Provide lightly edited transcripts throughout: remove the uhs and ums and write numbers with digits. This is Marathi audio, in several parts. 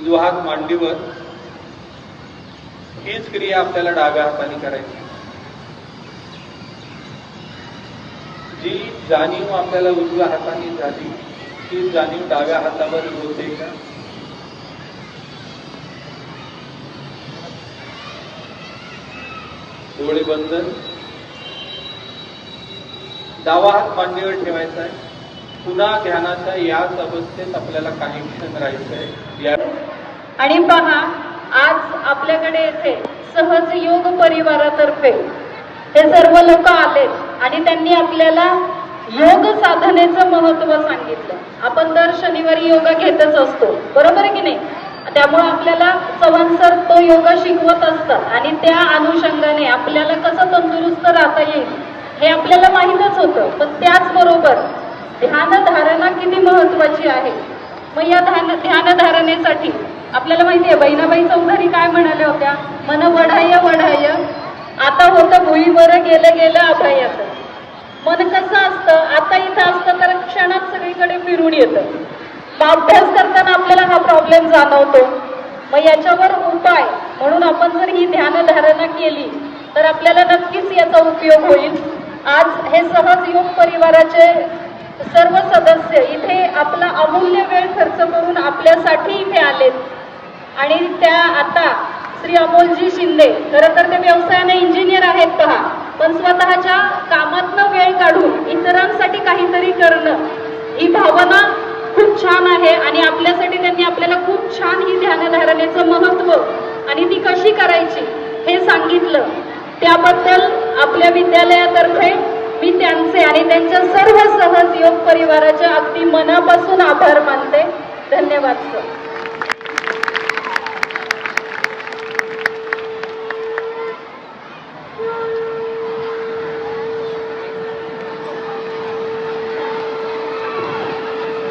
उजवा हात मांडीवर, हीच क्रिया आपल्याला डाव्या हाताने करायची. जी जाणीव आपल्याला उजव्या हाताने झाली ती जाणीव डाव्या हातावर होते का? डोळे बंद, डावा हात मांडीवर ठेवायचा आहे. पुन्हा ध्यानाच्या याच अवस्थेत आपल्याला काही क्षण राहायचंय. आणि पहा, आज आपल्याकडे येथे सहज योग परिवारातर्फे हे सर्व लोक आलेत आणि त्यांनी आपल्याला योग साधनेचं महत्त्व सांगितलं. आपण दर शनिवारी योगा घेतच असतो, बरोबर आहे की नाही? त्यामुळे आपल्याला चव्हाण सर तो योगा शिकवत असतात आणि त्या अनुषंगाने आपल्याला कसं तंदुरुस्त राहता येईल हे आपल्याला माहीतच होतं. पण त्याचबरोबर ध्यानधारणा किती महत्वाची आहे. मग या ध्यानधारणेसाठी आपल्याला माहिती आहे बहिणाबाई चौधरी काय म्हणाल्या होत्या? मन वढाय वढाय आता होतं भुईवर गेलं गेलं अभयात. मन कसं असतं, आता इथं असतं तर क्षणात सगळीकडे फिरून येतं. मग अभ्यास करताना आपल्याला हा प्रॉब्लेम जाणवतो. मग याच्यावर उपाय म्हणून आपण जर ही ध्यानधारणा केली तर आपल्याला नक्कीच याचा उपयोग होईल. आज हे सहज योग परिवाराचे सर्व सदस्य इथे आपला अमूल्य वेळ खर्च करून आपल्यासाठी इथे आलेत. आणि त्या आता श्री अमोलजी शिंदे खरं तर ते व्यवसायाने इंजिनियर आहेत पहा, पण स्वतःच्या कामातनं वेळ काढून इतरांसाठी काहीतरी करणं ही भावना खूप छान आहे. आणि आपल्यासाठी त्यांनी आपल्याला खूप छान ही ध्यानधारणेचं महत्त्व आणि ती कशी करायची हे सांगितलं. त्याबद्दल आपल्या विद्यालयातर्फे मी त्यांचे आणि त्यांच्या सर्व सहज योग परिवाराच्या अगदी मनापासून आभार मानते. धन्यवाद सर.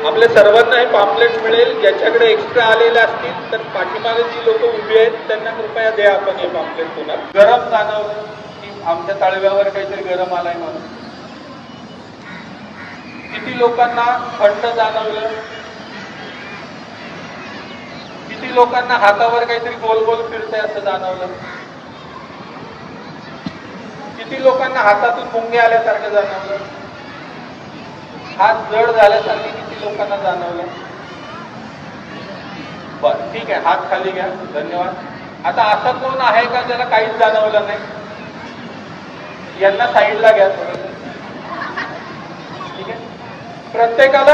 आपल्या सर्वांना हे पॅम्पलेट मिळेल. ज्याच्याकडे एक्स्ट्रा आलेले असतील तर पाठीमागे जी लोक उभी आहेत त्यांना कृपया द्या आपण हे पॅम्पलेट. पुन्हा गरम जाणवलं की आमच्या तळव्यावर काहीतरी गरम आलाय म्हणून. किती लोकांना थंड जाणवलं? किती लोकांना हातावर काहीतरी गोल गोल फिरतंय असं जाणवलं? किती लोकांना हातातून मुंगे आल्यासारखं जाणवलं? हात जड झाल्यासारखे किती लोकांना जाणवलं? बरं, ठीक आहे, हात खाली घ्या. धन्यवाद. आता असं कोण आहे का ज्याला काहीच जाणवलं नाही? यांना साईडला घ्या थोडं. ठीक आहे, प्रत्येकाला